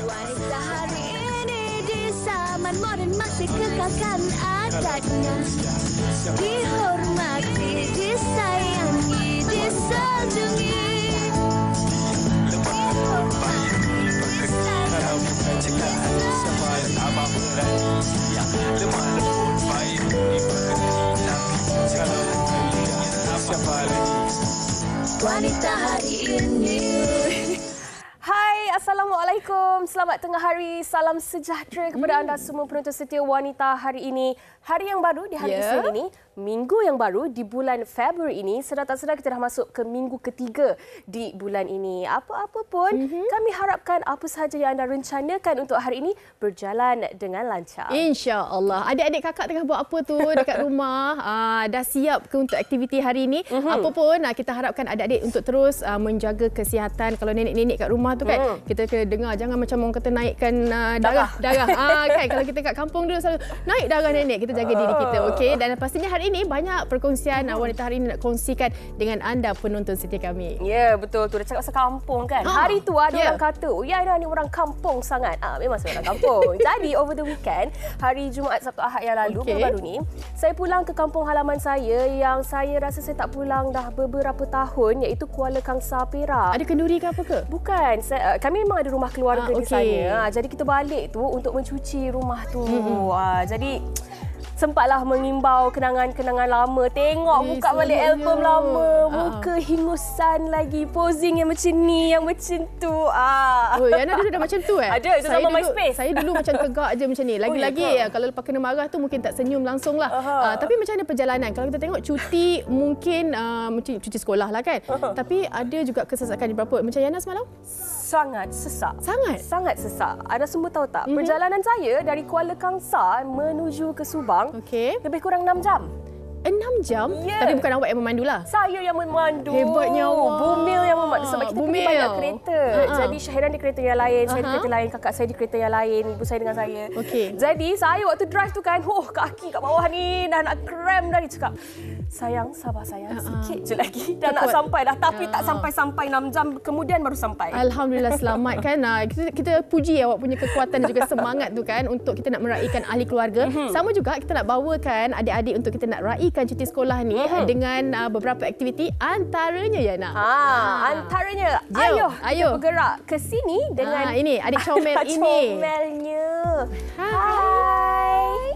Wanita hari ini di zaman modern masih kekalkan adatnya. Dihormati, disayangi, disanjungi. Wanita hari ini. Hai, Assalamualaikum. Selamat tengah hari. Salam sejahtera kepada anda semua penonton setia Wanita hari ini. Hari yang baru di hari Isnin ini, minggu yang baru di bulan Februari ini. Sedar tak sedar kita dah masuk ke minggu ketiga di bulan ini. Apa-apa pun, kami harapkan apa sahaja yang anda rencanakan untuk hari ini berjalan dengan lancar. InsyaAllah. Adik-adik kakak tengah buat apa tu dekat rumah? Dah siap ke untuk aktiviti hari ini? Apa pun, kita harapkan adik-adik untuk terus menjaga kesihatan. Kalau nenek-nenek kat rumah tu kan, kita kena dengar jangan macam orang kata naikkan darah. Kan kalau kita kat kampung dulu selalu naik darah nenek, kita jaga diri kita, okey? Dan pastinya hari ini banyak perkongsian wanita hari ini nak kongsikan dengan anda penonton setia kami. Ya, betul tu. Dah cakap pasal kampung kan. Hari tu ada orang kata, "Oh, ya ni orang kampung sangat." Memang saya orang kampung. Jadi over the weekend, hari Jumaat, Sabtu, Ahad yang lalu baru ni, saya pulang ke kampung halaman saya yang saya rasa saya tak pulang dah beberapa tahun, iaitu Kuala Kangsar, Perak. Ada kenduri ke apa ke? Bukan. Kami memang ada rumah keluarga di sana. Jadi kita balik tu untuk mencuci rumah tu. Jadi sempatlah mengimbau kenangan-kenangan lama. Tengok buka balik album lama. Muka hingusan lagi. Posing yang macam ni, yang macam tu. Oh, Yana dulu dah macam tu Ada, itu zaman MySpace. Saya dulu macam tegak je macam ni. Lagi-lagi kalau lepas kena marah tu mungkin tak senyum langsung lah. Tapi macam mana perjalanan? Kalau kita tengok cuti mungkin cuti sekolah lah kan. Tapi ada juga kesesakan di berapa. Macam Yana semalam? Sangat sesak. Sangat sesak. Anda semua tahu tak? Perjalanan saya dari Kuala Kangsar menuju ke Subang lebih kurang 6 jam. 6 jam? Tapi bukan awak yang memandu lah? Saya yang memandu. Hebatnya awak. Bumil yang memandu. Sebab kita pergi banyak kereta. Jadi Syahiran di kereta yang lain, saya di kereta lain, kakak saya di kereta yang lain, ibu saya dengan saya. Jadi saya waktu drive tu kan, kaki kat bawah ni dah nak cramp dah. Dia cakap, "Sayang, sabar sayang. Sikit je lagi. Dah nak sampai dah." Tapi tak sampai-sampai 6 jam kemudian baru sampai. Alhamdulillah selamat kan. Kita puji awak punya kekuatan dan juga semangat tu kan untuk kita nak meraihkan ahli keluarga. Sama juga kita nak bawakan adik-adik untuk kita nak raikan cuti sekolah ni dengan beberapa aktiviti antaranya Yana. Antaranya Ayo. kita bergerak ke sini dengan ini adik comel ini. Comelnya. Hai.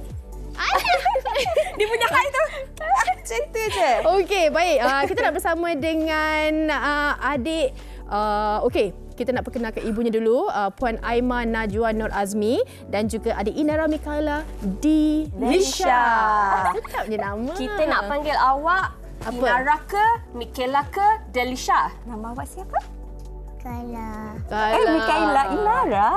Dia punya hai tu macam tu je. Okey, baik. Kita nak bersama dengan adik. Kita nak perkenalkan ibunya dulu, Puan Aimah Najwa Nur Azmi dan juga adik Inara Mikaela Dilisha. Sedapnya nama. Kita nak panggil awak Inara ke, Mikaela ke, Dilisha? Nama awak siapa? Mikaela. Inara.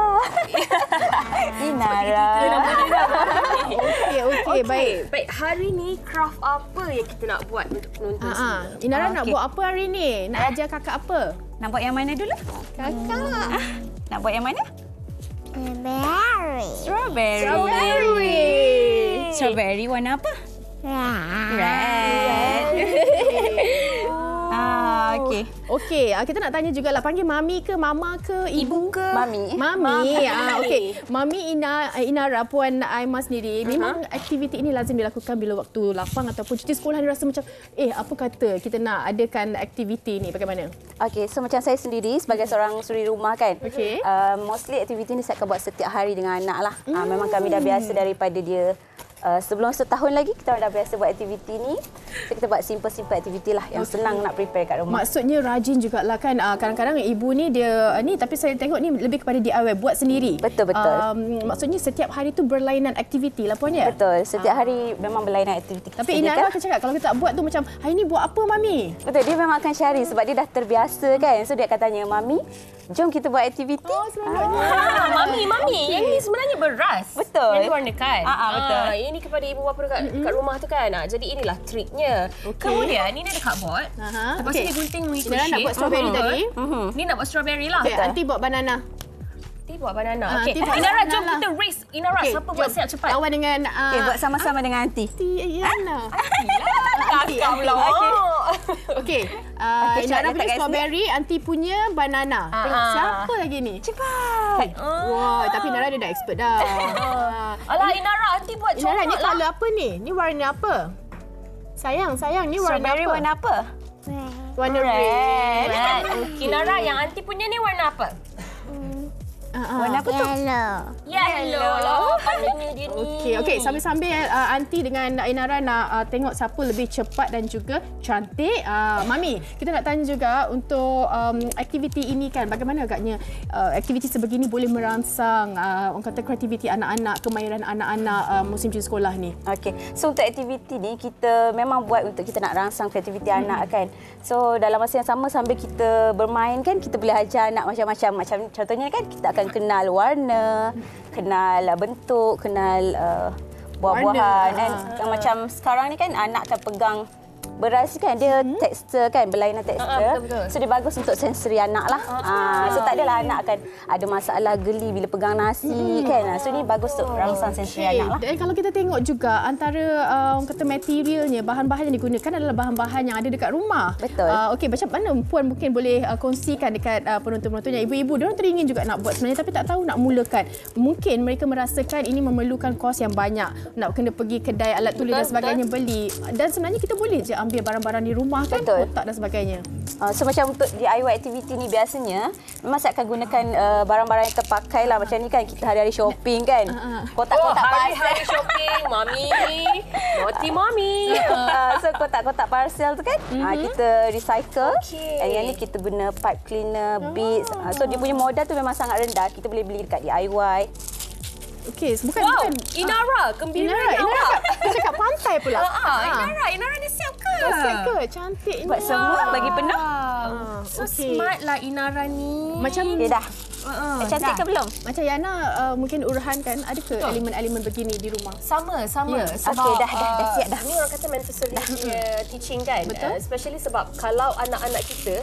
Okey, baik. Baik, hari ni craft apa yang kita nak buat untuk penonton semua? Inara nak buat apa hari ni? Nak ajar kakak apa? Nak buat yang mana dulu? Kakak. Nak buat yang mana? Strawberry warna apa? Red. Okey, kita nak tanya jugalah, panggil mami ke, mama ke, ibu ke? Mami. Okey. Mami Inara, Puan Aimah sendiri, memang aktiviti ini lazim dilakukan bila waktu lapang ataupun cuti sekolah ni rasa macam, apa kata kita nak adakan aktiviti ni, bagaimana? Okey, so macam saya sendiri sebagai seorang suri rumah kan. Mostly aktiviti ni saya akan buat setiap hari dengan anak lah. Memang kami dah biasa daripada dia. Sebelum setahun lagi kita dah biasa buat aktiviti ni. So, kita buat simple aktiviti lah yang senang nak prepare kat rumah. Maksudnya rajin jugalah kan. Kadang-kadang ibu ni dia ni, tapi saya tengok ni lebih kepada DIY, buat sendiri. Betul. Maksudnya setiap hari tu berlainan aktiviti lah Puan ya? Betul. Setiap hari memang berlainan aktiviti. Tapi Inara akan cakap kalau kita tak buat tu macam, "Hari ni buat apa Mami?" Betul, dia memang akan share sebab dia dah terbiasa kan. So dia akan tanya, "Mami, jom kita buat aktiviti." Mami, yang ni sebenarnya beras. Betul. Yang diwarnakan. Betul. Ini kepada ibu bapa dekat rumah tu kan. Jadi inilah triknya. Kemudian ni ada cardboard. Lepas tu dia gunting mengikut shape. Nak buat strawberry tadi. Ni nak buat strawberry lah. Nanti buat banana. Nanti buat banana. Okey. Inara, jom kita race. Inara, siapa buat siap cepat? Lawan dengan buat sama-sama dengan aunty. Yana. Kakak pula. Okey. Okey, Inara letak punya kat strawberry, Aunty punya banana. Tengok siapa lagi ni? Cepat. Wah, tapi Inara dia dah expert dah. Alah, Inara, Aunty buat Inara, comot ni lah. colour apa ni? Ni warna apa? Sayang, ni warna Strawberry apa? warna apa? Warna red. Inara, yang Aunty punya ni warna apa? Warna apa tu? Yellow lah. Pandangnya dia ni. Okey, sambil-sambil Aunty dengan Inara nak tengok siapa lebih cepat dan juga cantik. Mami, kita nak tanya juga untuk aktiviti ini kan, bagaimana agaknya aktiviti sebegini boleh merangsang orang kata kreativiti anak-anak, kemahiran anak-anak musim cuti sekolah ni? Okey. So untuk aktiviti ni kita memang buat untuk kita nak rangsang kreativiti anak kan. So dalam masa yang sama sambil kita bermain kan, kita boleh ajar anak macam-macam. Macam contohnya kan kita akan kenal warna, kenal bentuk, kenal buah-buahan kan. Macam sekarang ni kan anak akan pegang beras kan, dia tekstur kan, berlainan tekstur. betul. So dia bagus untuk sensori anak lah. So tak adalah anak akan ada masalah geli bila pegang nasi kan. So ni bagus untuk rangsang sensori anak lah. Dan kalau kita tengok juga antara orang kata materialnya, bahan-bahan yang digunakan adalah bahan-bahan yang ada dekat rumah. Betul. Okey, macam mana Puan mungkin boleh kongsikan dekat penonton-penontonnya. Ibu-ibu diorang teringin juga nak buat sebenarnya tapi tak tahu nak mulakan. Mungkin mereka merasakan ini memerlukan kos yang banyak. Nak kena pergi kedai alat tulis dan sebagainya beli. Dan sebenarnya kita boleh je ambil barang-barang di rumah kan, kotak dan sebagainya. So macam untuk DIY aktiviti ni biasanya memang saya akan gunakan barang-barang yang terpakai lah. Macam ni kan kita hari-hari shopping kan. Kotak-kotak hari-hari shopping, Mami. Naughty Mami. So kotak-kotak parcel tu kan kita recycle. Dan yang ni kita guna pipe cleaner, beads. So dia punya modal tu memang sangat rendah. Kita boleh beli dekat DIY. Okey, bukan Inara, gembira Inara cakap pantai pula. Inara ni siap ke? Siap ke? Cantiknya. Buat semua bagi penuh. So smart lah Inara ni. Macam Okey dah. Cantik ke belum? Macam Yana mungkin Urhan kan, ada ke elemen-elemen begini di rumah? Sama. Ya. Sebab Okey, dah siap dah. Ini orang kata Montessori teaching kan. Betul. Especially sebab kalau anak-anak kita,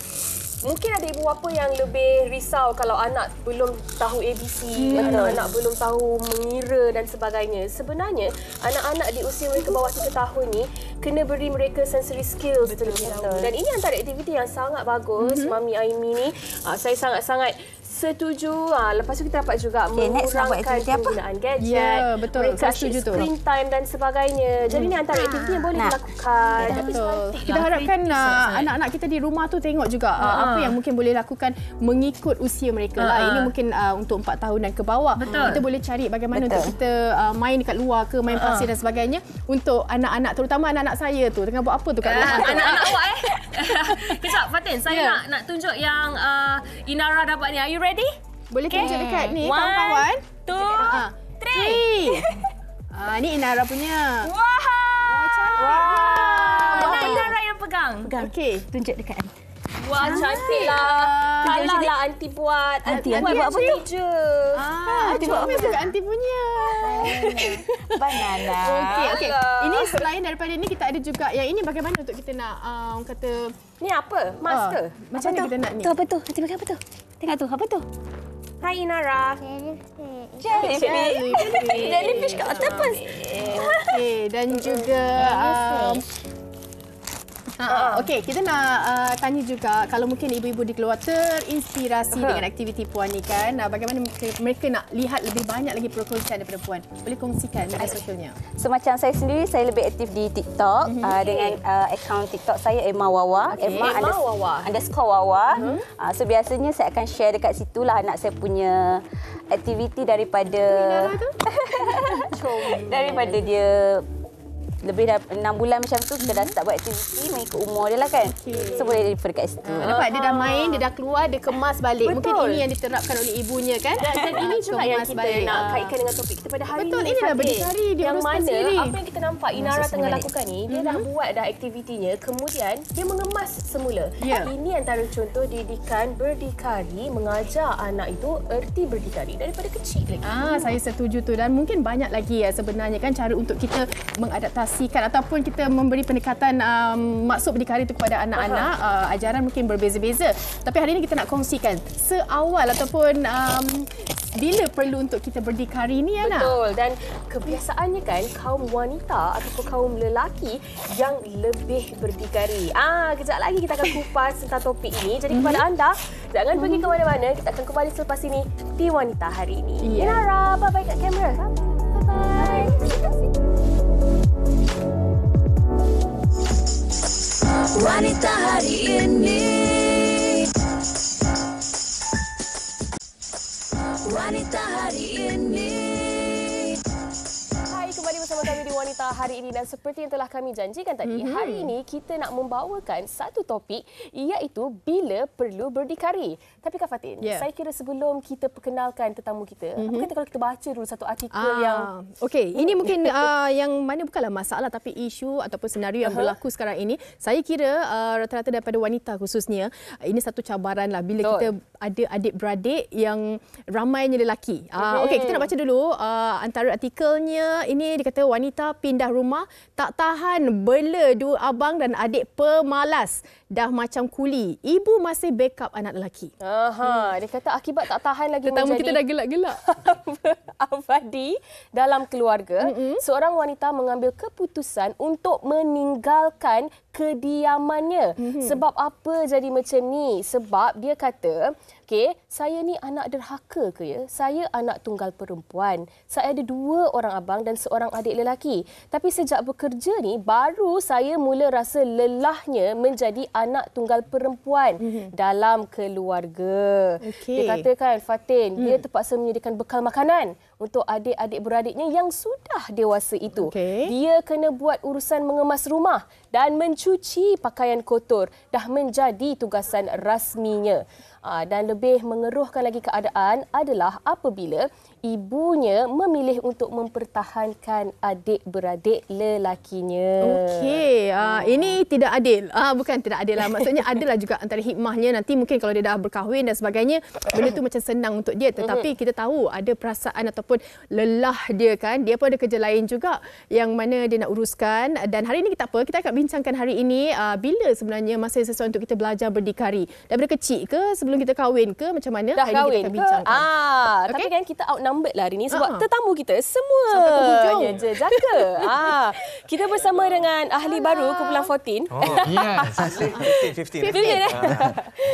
mungkin ada ibu bapa yang lebih risau kalau anak belum tahu ABC, anak-anak belum tahu mengira dan sebagainya. Sebenarnya, anak-anak di usia mereka bawah 3 tahun ni kena beri mereka sensory skills terlebih dahulu. Dan ini antara aktiviti yang sangat bagus, Mami Aimi ni. Saya sangat-sangat setuju. Lepas tu kita dapat juga mengurangkan penggunaan gadget. Ya, betul. Mereka Saya setuju tu. screen time dan sebagainya. Jadi ini antara aktiviti yang boleh dilakukan. Betul. Kita harapkan anak-anak kita di rumah tu tengok juga apa yang mungkin boleh lakukan mengikut usia mereka lah. Ini mungkin untuk 4 tahun dan ke bawah. Kita boleh cari bagaimana untuk kita main dekat luar ke, main pasir dan sebagainya. Untuk anak-anak, terutama anak-anak saya tu tengah buat apa tu kat rumah tu. Anak-anak awak Kejap Fatin, saya nak tunjuk yang Inara dapat ni. Are you ready? Boleh tunjuk dekat ni kawan-kawan. 1, 2, 3. Ni Inara punya. Wah! Mana Inara yang pegang? Okey. Tunjuk dekat Aunty. Wah, cantik lah. Kalah lah Aunty buat. Aunty buat apa tu? Aunty buat apa tu? Aunty punya. Banana. Okey. Ini selain daripada ni kita ada juga yang ini bagaimana untuk kita nak orang kata Ni apa? Mas ke? macam mana kita nak ni? Tu apa tu? Aunty pakai apa tu? Tengok tu, apa tu? Hai Inara. Jellyfish kat octopus. Okey, dan juga okey, kita nak tanya juga kalau mungkin ibu-ibu di keluar terinspirasi dengan aktiviti Puan ni kan, bagaimana mereka nak lihat lebih banyak lagi perkongsian daripada Puan. Boleh kongsikan media sosialnya. So macam saya sendiri, saya lebih aktif di TikTok dengan akaun TikTok saya Emma Wawa. Emma _ Wawa. So biasanya saya akan share dekat situ lah anak saya punya aktiviti daripada daripada dia lebih dah 6 bulan macam tu kita dah start buat aktiviti mengikut umur dia lah kan. So boleh refer dekat situ. Nampak dia dah main, dia dah keluar, dia kemas balik. Mungkin ini yang diterapkan oleh ibunya kan. Dan ini juga yang kita nak kaitkan dengan topik kita pada hari betul, ini. Ini dah berdikari, dia yang mana sendiri. apa yang kita nampak Inara tengah lakukan ni, dia dah buat dah aktivitinya, kemudian dia mengemas semula. Ini antara contoh didikan berdikari, mengajar anak itu erti berdikari daripada kecil lagi. Saya setuju tu dan mungkin banyak lagi sebenarnya kan cara untuk kita mengadaptasi mengekspresikan ataupun kita memberi pendekatan maksud berdikari itu kepada anak-anak. Ajaran mungkin berbeza-beza. Tapi hari ini kita nak kongsikan seawal ataupun bila perlu untuk kita berdikari ni, Ana? Betul. Dan kebiasaannya kan kaum wanita ataupun kaum lelaki yang lebih berdikari. Kejap lagi kita akan kupas tentang topik ini. Jadi kepada anda, jangan pergi ke mana-mana. Kita akan kembali selepas ini di Wanita Hari Ini. Inara, bye-bye kat kamera. Bye-bye. Wanita Hari Ini. Wanita Hari Ini. Hai, kembali bersama kami di Wanita Hari Ini dan seperti yang telah kami janjikan tadi, hari ini kita nak membawakan satu topik iaitu bila perlu berdikari. Tapi Kak Fatin, saya kira sebelum kita perkenalkan tetamu kita, apa kata kalau kita baca dulu satu artikel yang... Okey, ini mungkin yang mana bukanlah masalah tapi isu ataupun senario yang berlaku sekarang ini. Saya kira rata-rata daripada wanita khususnya, ini satu cabaran lah bila kita ada adik-beradik yang ramainya lelaki. Okey, kita nak baca dulu antara artikelnya. Ini dikata wanita pindah rumah tak tahan bela dua abang dan adik pemalas. Dah macam kuli. Ibu masih backup anak lelaki. Dia kata akibat tak tahan lagi Tetamu menjadi kita dah gelak-gelak. abadi dalam keluarga, seorang wanita mengambil keputusan untuk meninggalkan kediamannya. Sebab apa jadi macam ni? Sebab dia kata, saya ni anak derhaka ke ya? Saya anak tunggal perempuan. Saya ada 2 orang abang dan seorang adik lelaki. Tapi sejak bekerja ni, baru saya mula rasa lelahnya menjadi anak tunggal perempuan dalam keluarga. Dia katakan, Fatin, dia terpaksa menyediakan bekal makanan untuk adik-adik beradiknya yang sudah dewasa itu. Dia kena buat urusan mengemas rumah dan mencuci pakaian kotor. Dah menjadi tugasan rasminya. Dan lebih mengeruhkan lagi keadaan adalah apabila ibunya memilih untuk mempertahankan adik-beradik lelakinya. Ini tidak adil. Bukan tidak adil lah. Maksudnya adalah juga antara hikmahnya. Nanti mungkin kalau dia dah berkahwin dan sebagainya, benda tu macam senang untuk dia. Tetapi kita tahu ada perasaan ataupun lelah dia kan. Dia pun ada kerja lain juga yang mana dia nak uruskan. Dan hari ini kita akan bincangkan hari ini bila sebenarnya masa sesuai untuk kita belajar berdikari. Daripada kecil ke, sebelum kita kahwin ke, macam mana? Dah kahwin kita akan bincangkan. Tapi kan kita outnumbered lah hari ini sebab tetamu kita semua je jaka. Kita bersama dengan ahli baru kumpulan 14. Yes. 15.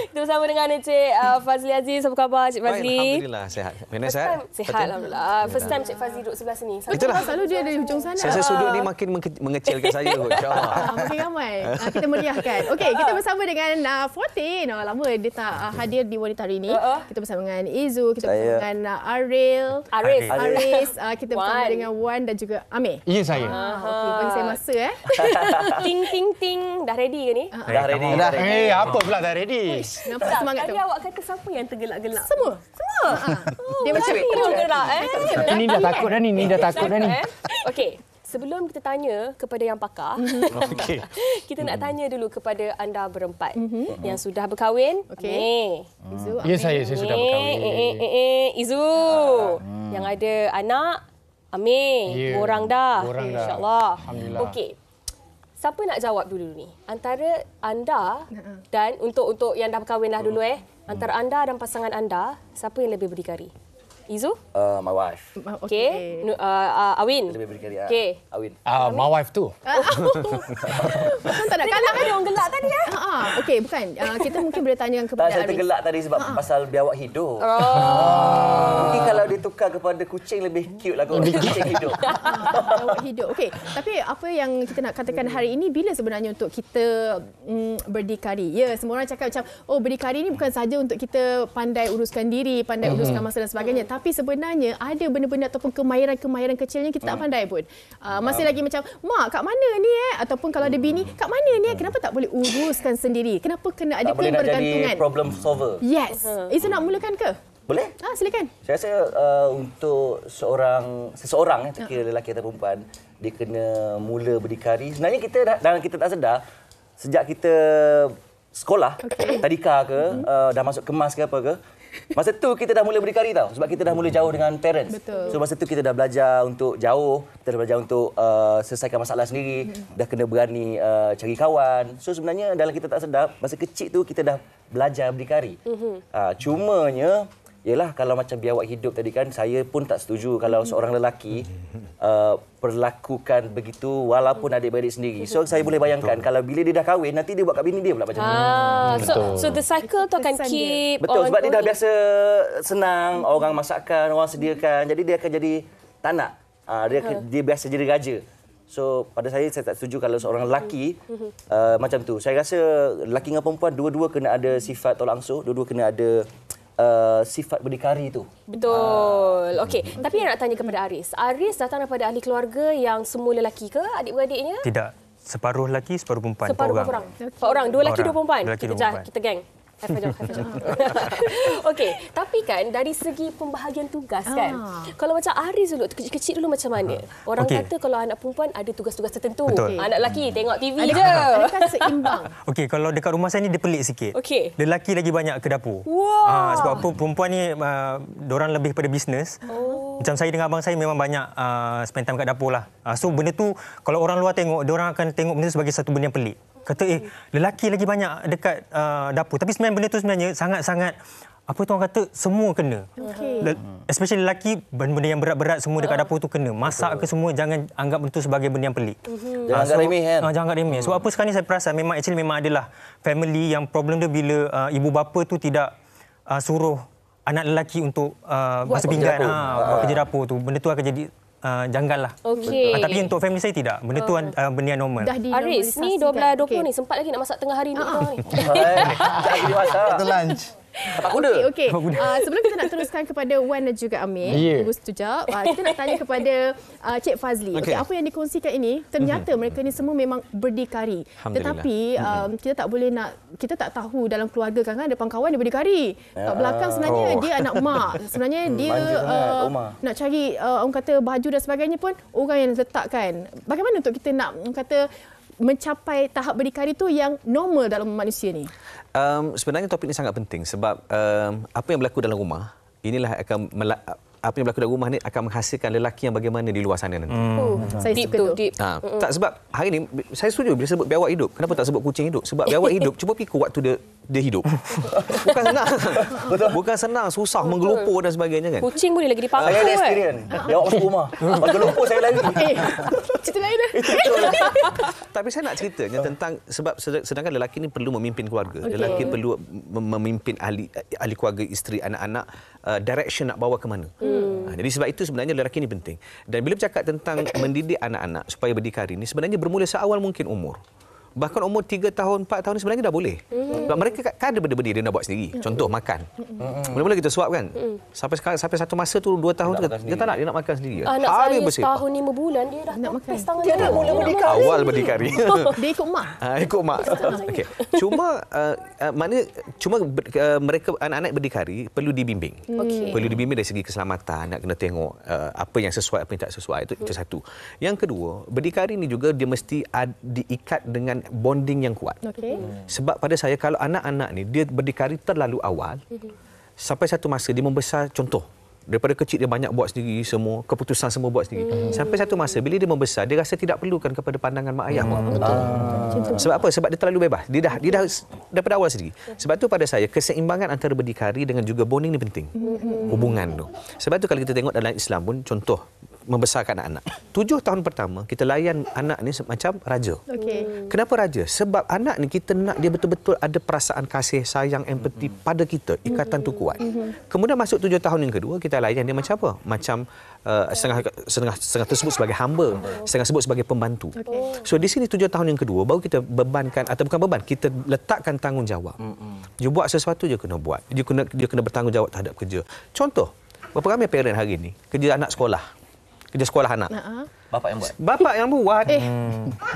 Kita bersama dengan Encik Fazli Aziz. Apa khabar Cik Fazli? Alhamdulillah sihat. Mana sihat? Sihat alhamdulillah. First time Cik Fazli duduk sebelah sini. Itulah selalu dia ada di hujung sana. Saya sudut ni makin mengecilkan saya kot, insya-Allah. Makin ramai. Kita meriahkan. Okey, kita bersama dengan 14. Lama dia tak hadir di Wanita Hari Ini. Kita bersama dengan Izu, kita bersama dengan Aris, kita bersama dengan Wan dan juga Amir. Ya, saya. Okey, bagi saya masa Ting ting ting. Dah ready ke ni? Dah ready. Apa pula dah ready? Nampak semangat tu. Tadi awak kata siapa yang tergelak-gelak? Semua. Dia macam tergelak Ni dah takut dah ni. Okey. Sebelum kita tanya kepada yang pakar, kita nak tanya dulu kepada anda berempat yang sudah berkahwin. Izu, Ya, saya sudah berkahwin. Izu, yang ada anak, Amir, borang dah. InsyaAllah. Alhamdulillah. Okey. Siapa nak jawab dulu ni? Antara anda dan untuk yang dah berkahwin dah dulu antara anda dan pasangan anda, siapa yang lebih berdikari? Izu? My wife. Okey. Awin? Lebih berdikari. Okey. Awin. My wife tu. tak nak kalah Ada orang gelak tadi Okey, bukan. Kita mungkin boleh tanya kepada Saya Aris. tergelak tadi sebab pasal biawak hidup. Mungkin kalau ditukar kepada kucing lebih cute lah kot. Kucing hidup. Biawak hidup. Okey, tapi apa yang kita nak katakan hari ini, bila sebenarnya untuk kita berdikari? Ya, semua orang cakap macam, berdikari ni bukan saja untuk kita pandai uruskan diri, pandai uruskan masa dan sebagainya. Tapi sebenarnya ada benda-benda ataupun kemahiran-kemahiran kecilnya kita tak pandai pun. Masih lagi macam, mak kat mana ni Ataupun kalau ada bini, kat mana ni Kenapa tak boleh uruskan sendiri? Kenapa kena ada Tak boleh nak kebergantungan? jadi problem solver. Yes. Izu nak mulakan ke? Boleh? Silakan. Saya rasa untuk seseorang tak kira lelaki atau perempuan, dia kena mula berdikari. Sebenarnya kita tak sedar, sejak kita sekolah, tadika ke, dah masuk kemas ke apa ke, Masa tu kita dah mula berdikari tau. Sebab kita dah mula jauh dengan parents. Betul. So masa tu kita dah belajar untuk jauh. Kita dah belajar untuk selesaikan masalah sendiri. Dah kena berani cari kawan. So sebenarnya dalam kita tak sedar, masa kecil tu kita dah belajar berdikari. Cumanya, yelah kalau macam biawak hidup tadi kan, saya pun tak setuju kalau seorang lelaki perlakukan begitu walaupun adik-beradik sendiri. So saya boleh bayangkan kalau bila dia dah kahwin, nanti dia buat kat bini dia pula macam tu. So the cycle tu akan keep Betul, sebab dia dah ongoing. biasa senang, orang masakkan, orang sediakan. Jadi dia akan jadi tak nak. Dia biasa jadi raja. So pada saya tak setuju kalau seorang lelaki macam tu. Saya rasa lelaki dengan perempuan dua-dua kena ada sifat tolak ansur, dua-dua kena ada sifat berdikari tu. Betul. Okey, tapi yang nak tanya kepada Aris. Aris datang daripada ahli keluarga yang semua lelaki ke adik-beradiknya? Tidak. Separuh lelaki, separuh perempuan. Separuh orang. Empat orang. Dua lelaki, dua perempuan. Dua lelaki, Kita dua perempuan. kita geng. Okey, tapi kan dari segi pembahagian tugas kan. Kalau macam Aris dulu, kecil-kecil dulu macam mana? Orang kata kalau anak perempuan ada tugas-tugas tertentu. Betul. Anak lelaki tengok TV je. Adakah seimbang? Okey, kalau dekat rumah saya ni dia pelik sikit. Okey. Lelaki lagi banyak ke dapur. Wow. Sebab apa perempuan ni diorang lebih pada bisnes. Macam saya dengan abang saya memang banyak spend time kat dapur lah. So benda tu kalau orang luar tengok, diorang akan tengok benda tu sebagai satu benda yang pelik. Kata lelaki lagi banyak dekat dapur. Tapi sebenarnya benda tu sebenarnya sangat-sangat apa tu orang kata semua kena. Especially lelaki, benda-benda yang berat-berat semua dekat dapur tu kena. Masak ke semua, jangan anggap benda tu sebagai benda yang pelik. Jangan anggap remeh kan? Jangan anggap remeh. Sebab apa sekarang ni saya perasan memang adalah family yang problem dia bila ibu bapa tu tidak suruh anak lelaki untuk basuh pinggan, buat kerja dapur tu. Benda tu akan jadi janggal lah. Okey. Tapi untuk family saya tidak. Benda tu benda yang normal. Aris, ni 12.20 ni. Sempat lagi nak masak tengah hari ni. Tak boleh masak. Itu lunch. Tak kuda. Okey. Sebelum kita nak teruskan kepada Wan dan juga Amir, tunggu sekejap. Kita nak tanya kepada Cik Fazli. Okey, apa yang dikongsikan ini, ternyata mereka ni semua memang berdikari. Tetapi kita tak tahu dalam keluarga kan ada pangkawan dia berdikari. Kat belakang sebenarnya dia anak mak. Sebenarnya dia nak cari orang kata baju dan sebagainya pun orang yang letakkan. Bagaimana untuk kita nak orang kata mencapai tahap berdikari tu yang normal dalam manusia ni? Sebenarnya topik ini sangat penting sebab apa yang berlaku dalam rumah inilah apa yang berlaku dalam rumah ni akan menghasilkan lelaki yang bagaimana di luar sana nanti. Saya suka tu. Tak, sebab hari ni saya setuju bila sebut biawak hidup. Kenapa tak sebut kucing hidup? Sebab biawak hidup cuba fikir waktu dia hidup. Bukan senang. Bukan senang, susah menggelupur dan sebagainya kan. Kucing boleh lagi dipangkal. Saya ada experience. Biawak masuk rumah. Bagi lumpur saya lari. Cerita lain dah. Tapi saya nak ceritanya tentang sebab sedangkan lelaki ni perlu memimpin keluarga. Lelaki perlu memimpin ahli keluarga, isteri, anak-anak, direction nak bawa ke mana. Jadi sebab itu sebenarnya lelaki ni penting. Dan bila bercakap tentang mendidik anak-anak supaya berdikari ni sebenarnya bermula seawal mungkin umur. Bahkan umur 3 tahun, 4 tahun ni sebenarnya dah boleh. Sebab mereka kan ada benda-benda dia nak buat sendiri. Contoh makan. Mula-mula kita suap kan. Sampai satu masa tu 2 tahun tu dia tak nak, dia nak makan sendiri. Anak saya setahun 5 bulan dia dah nak makan. Dia dah mula berdikari. Awal berdikari. Dia ikut mak. Ikut mak. Okey. Mereka anak-anak berdikari perlu dibimbing. Perlu dibimbing dari segi keselamatan, nak kena tengok apa yang sesuai, apa yang tak sesuai. Itu satu. Yang kedua, berdikari ni juga dia mesti diikat dengan bonding yang kuat. Sebab pada saya kalau anak-anak ni dia berdikari terlalu awal, sampai satu masa dia membesar, contoh daripada kecil dia banyak buat sendiri semua, keputusan semua buat sendiri. Sampai satu masa bila dia membesar dia rasa tidak perlukan kepada pandangan mak ayah. Sebab apa? Sebab dia terlalu bebas. Dia dah daripada awal sendiri. Sebab tu pada saya keseimbangan antara berdikari dengan juga bonding ni penting. Hubungan tu. Sebab tu kalau kita tengok dalam Islam pun contoh membesarkan anak-anak. 7 tahun pertama kita layan anak ni macam raja. Kenapa raja? Sebab anak ni kita nak dia betul-betul ada perasaan kasih, sayang, empati pada kita. Ikatan tu kuat. Kemudian masuk 7 tahun yang kedua kita layan dia macam apa? Macam setengah tersebut sebagai hamba, setengah sebut sebagai pembantu. So di sini 7 tahun yang kedua baru kita bebankan atau bukan beban, kita letakkan tanggungjawab. Dia buat sesuatu dia kena buat. Dia kena bertanggungjawab terhadap kerja. Contoh, berapa ramai parent hari ni kerja anak sekolah. kerja sekolah anak. Bapak yang buat. Bapak yang buat.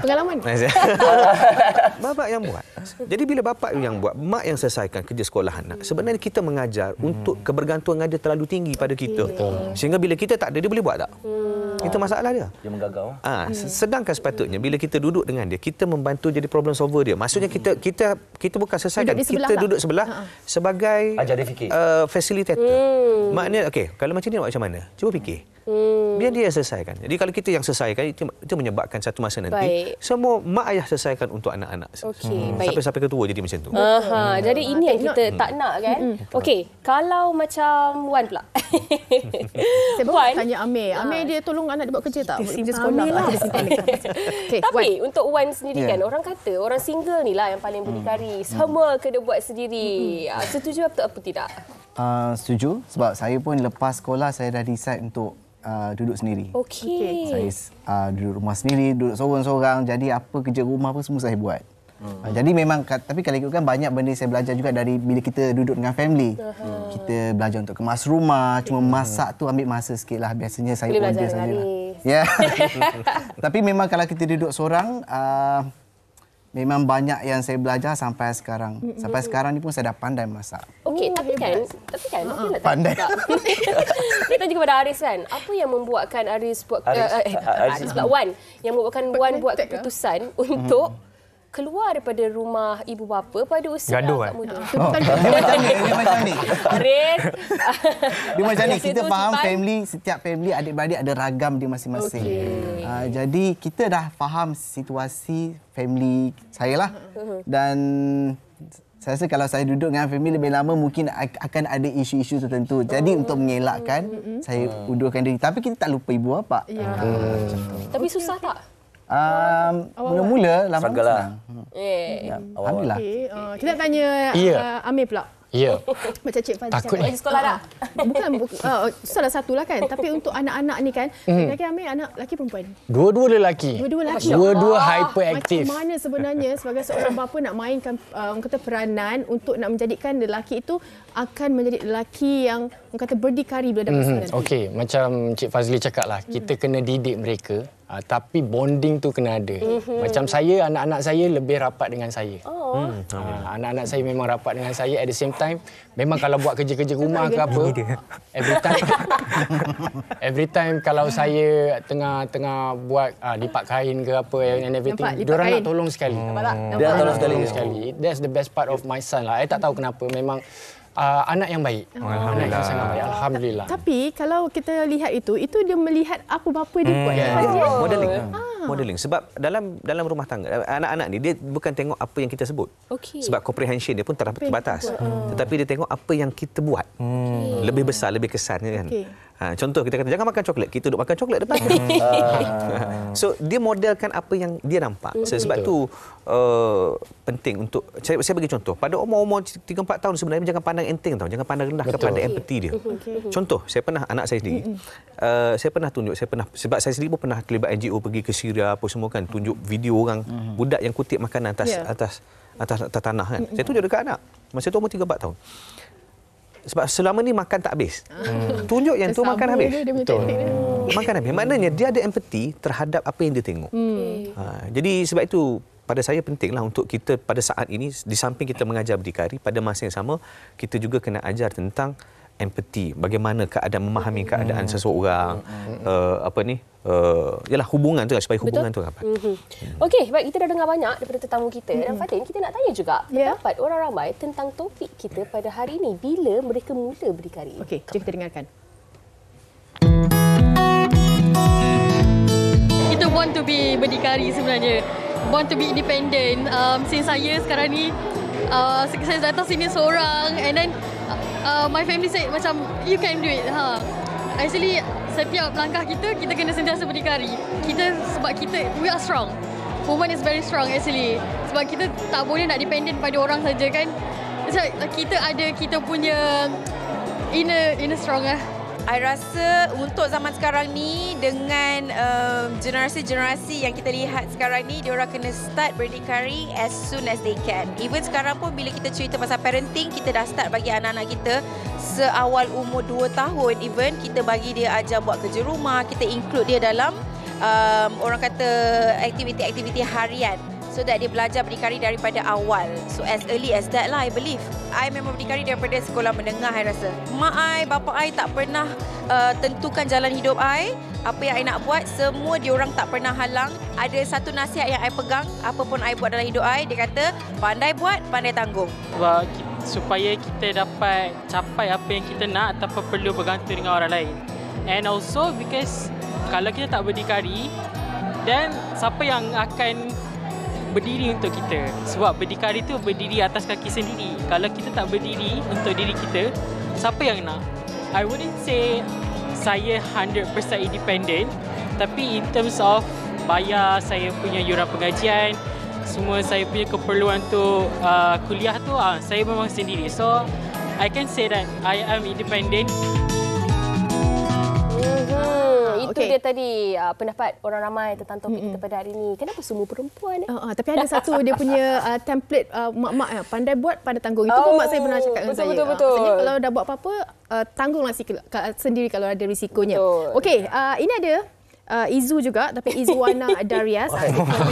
Pengalaman. Bapak yang buat. Jadi bila bapak yang buat, mak yang selesaikan kerja sekolah anak, sebenarnya kita mengajar untuk kebergantungan dia terlalu tinggi pada kita. Sehingga bila kita tak ada, dia boleh buat tak? Itu masalah dia. Dia menggagau. Sedangkan sepatutnya bila kita duduk dengan dia, kita membantu jadi problem solver dia. Maksudnya kita bukan selesaikan, kita duduk sebelah sebagai ajar dia fikir. Facilitator. Maknanya okey, kalau macam ni nak macam mana? Cuba fikir. Biar dia selesaikan. Jadi kalau kita yang selesaikan, itu menyebabkan satu masa nanti semua mak ayah selesaikan untuk anak-anak. Sampai ketua jadi macam tu. Jadi ini yang kita tak nak kan. Okey, kalau macam Wan pula. Saya baru tanya Amir. Amir dia tolong anak dia buat kerja tak? Kerja sekolah lah. Tapi untuk Wan sendiri kan, orang kata orang single ni lah yang paling berdikari. Semua kena buat sendiri. Setuju apa tidak? Setuju, sebab saya pun lepas sekolah saya dah decide untuk duduk sendiri. Okey. Saya duduk rumah sendiri, duduk sorang-sorang. Jadi apa kerja rumah pun semua saya buat. Jadi memang, tapi kalau ikutkan banyak benda saya belajar juga dari bila kita duduk dengan family. Kita belajar untuk kemas rumah, cuma masak tu ambil masa sikit lah. Biasanya saya order sajalah. Ya. Tapi memang kalau kita duduk sorang, memang banyak yang saya belajar sampai sekarang. Sampai sekarang ni pun saya dah pandai masak. Okey, tapi kan pandai. Kita juga pada Aris kan. Apa yang membuatkan Aris buat Wan yang membuatkan Wan buat keputusan untuk keluar daripada rumah ibu bapa pada usia agak muda. Dia macam ni. Aris. Dia macam ni. Kita faham setiap family adik-beradik ada ragam dia masing-masing. Jadi kita dah faham situasi family saya lah. Dan saya rasa kalau saya duduk dengan family lebih lama mungkin akan ada isu-isu tertentu. Jadi untuk mengelakkan saya undurkan diri. Tapi kita tak lupa ibu bapa. Tapi susah tak? Mula-mula lama senang. Alhamdulillah. Kita tanya Amir pula. Ya. Macam Cik Fazli takut cakap. ni. Sekolah dah? Bukan salah satu lah kan. Tapi untuk anak-anak ni kan, kira-kira Amir anak lelaki perempuan? Dua-dua lelaki. Dua-dua lelaki. Dua-dua hyperaktif. Macam mana sebenarnya sebagai seorang bapa nak mainkan orang kata peranan untuk nak menjadikan lelaki itu akan menjadi lelaki yang orang kata berdikari bila dah besar nanti? Okey, macam Cik Fazli cakap lah, kita kena didik mereka. Tapi bonding tu kena ada. Macam saya, anak-anak saya lebih rapat dengan saya. Anak-anak saya memang rapat dengan saya. At the same time, memang kalau buat kerja-kerja rumah ke apa, every time kalau saya tengah buat lipat kain ke apa and everything, diorang nak tolong sekali. Dia tolong sekali. That's the best part of my son lah. Saya tak tahu kenapa. Memang anak yang baik. Anak yang sangat baik. Alhamdulillah. Tapi kalau kita lihat itu dia melihat apa bapa dia buat. Modeling. Sebab dalam rumah tangga, anak-anak ni dia bukan tengok apa yang kita sebut. Sebab comprehension dia pun terbatas. Tetapi dia tengok apa yang kita buat. Lebih besar, lebih kesannya kan. Contoh kita kata jangan makan coklat, kita duduk makan coklat depan. So dia modelkan apa yang dia nampak. Sebab tu penting untuk saya bagi contoh. Pada umur 3-4 tahun sebenarnya jangan pandang enteng tau, jangan pandang rendah kepada empati dia. Contoh, saya pernah anak saya sendiri. Saya pernah tunjuk, sebab saya sendiri pun pernah terlibat NGO pergi ke Syria apa semua kan, tunjuk video orang budak yang kutip makanan atas tanah kan. Saya tunjuk dekat anak. Masa tu umur 3-4 tahun. Sebab selama ni makan tak habis. Tunjuk yang tu makan habis. Betul. Makan habis. Maknanya dia ada empati terhadap apa yang dia tengok. Jadi sebab itu pada saya pentinglah untuk kita pada saat ini di samping kita mengajar berdikari, pada masa yang sama kita juga kena ajar tentang empati, bagaimana keadaan memahami keadaan seseorang, yalah hubungan tu lah, supaya hubungan tu rapat. Okey, baik, kita dah dengar banyak daripada tetamu kita dan Fatin, kita nak tanya juga pendapat orang ramai tentang topik kita pada hari ini, bila mereka mula berdikari. Okey, jom kita dengarkan. Kita want to be berdikari sebenarnya. Want to be independent. Since saya sekarang ni saya datang sini seorang and then my family said macam you can do it. Actually setiap langkah kita kena sentiasa berdikari. Sebab kita we are strong. Woman is very strong actually. Sebab kita tak boleh nak dependent pada orang saja kan. Kita ada kita punya inner strong lah. I rasa untuk zaman sekarang ni dengan generasi-generasi yang kita lihat sekarang ni, diorang kena start berdikari as soon as they can. Even sekarang pun bila kita cerita pasal parenting, kita dah start bagi anak-anak kita seawal umur 2 tahun even, kita bagi dia ajar buat kerja rumah, kita include dia dalam orang kata aktiviti-aktiviti harian, so that dia belajar berdikari daripada awal. So as early as that lah, I believe. I memang berdikari daripada sekolah menengah, I rasa. Mak I, bapa I tak pernah tentukan jalan hidup I. Apa yang I nak buat, semua diorang tak pernah halang. Ada satu nasihat yang I pegang, apa pun I buat dalam hidup I, dia kata, pandai buat, pandai tanggung. Sebab supaya kita dapat capai apa yang kita nak tanpa perlu bergantung dengan orang lain. And also because kalau kita tak berdikari, dan siapa yang akan berdiri untuk kita? Sebab berdikari tu berdiri atas kaki sendiri. Kalau kita tak berdiri untuk diri kita, siapa yang nak? I wouldn't say saya 100% independent, tapi in terms of bayar saya punya yuran pengajian, semua saya punya keperluan untuk kuliah tu, saya memang sendiri. So I can say that I am independent. Itu dia tadi pendapat orang ramai tentang topik kita pada hari ini. Kenapa semua perempuan? Tapi ada satu dia punya template mak-mak pandai buat, pandai tanggung. Itu pun mak saya pernah cakap dengan saya. Betul. Maksudnya kalau dah buat apa-apa, tanggunglah sendiri kalau ada risikonya. Okey, ini ada Izu juga, tapi Izwana Darius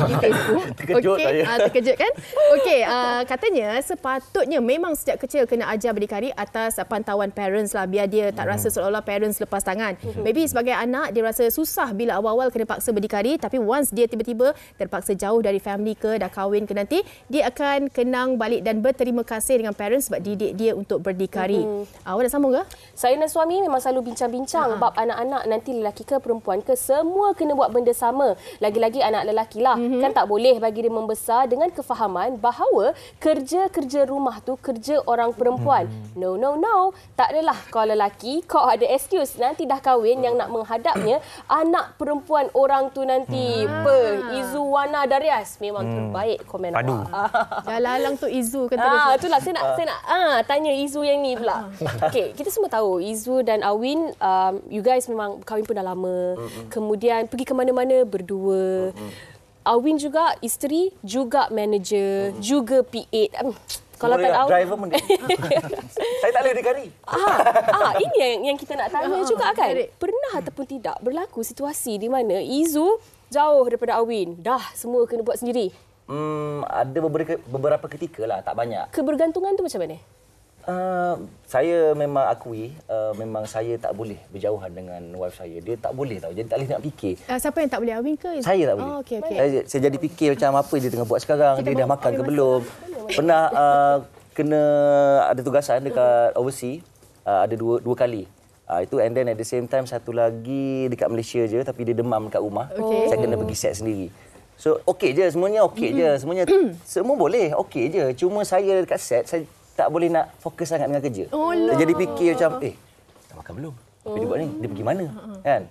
di Facebook. Terkejut saya. Terkejut kan? Okey, katanya sepatutnya memang sejak kecil kena ajar berdikari atas pantauan parents lah, biar dia tak rasa seolah-olah parents lepas tangan. Maybe sebagai anak dia rasa susah bila awal-awal kena paksa berdikari, tapi once dia tiba-tiba terpaksa jauh dari family ke, dah kahwin ke nanti, dia akan kenang balik dan berterima kasih dengan parents sebab didik dia untuk berdikari. Awak nak sambung ke? Saya dan suami memang selalu bincang-bincang bab anak-anak nanti lelaki ke perempuan ke, semua kena buat benda sama. Lagi-lagi anak lelaki lah. Kan tak boleh bagi dia membesar dengan kefahaman bahawa kerja-kerja rumah tu kerja orang perempuan. No. Tak adalah kau lelaki, kau ada excuse. Nanti dah kahwin yang nak menghadapnya anak perempuan orang tu nanti. Izwana Darius. Memang terbaik komen awak. Jalalang tu Izu kan terus. Itulah saya nak tanya Izu yang ni pula. Okey, kita semua tahu Izu dan Awin, you guys memang kahwin pun dah lama. Kemudian pergi ke mana-mana berdua. Awin juga isteri, juga manager, juga PA. Kalau tak tahu driver pun saya tak boleh berdikari. Ini yang kita nak tanya juga kan. Pernah ataupun tidak berlaku situasi di mana Izu jauh daripada Awin, dah semua kena buat sendiri? Ada beberapa ketika lah, tak banyak. Kebergantungan tu macam mana? Saya memang akui memang saya tak boleh berjauhan dengan wife saya. Dia tak boleh tahu. Jadi tak boleh nak fikir. Siapa yang tak boleh, Awin ke? Saya tak boleh. Okay. Saya jadi fikir macam apa dia tengah buat sekarang. Dia dah makan ke belum. Pernah kena ada tugasan dekat overseas. Ada dua kali. Itu and then at the same time satu lagi dekat Malaysia je tapi dia demam dekat rumah. Saya kena pergi set sendiri. So okey je semuanya, okey je. Semuanya semua boleh, okey je. Cuma saya dekat set saya tak boleh nak fokus sangat dengan kerja. Saya jadi fikir macam, dah makan belum? Apa dia buat ni? Dia pergi mana? Kan?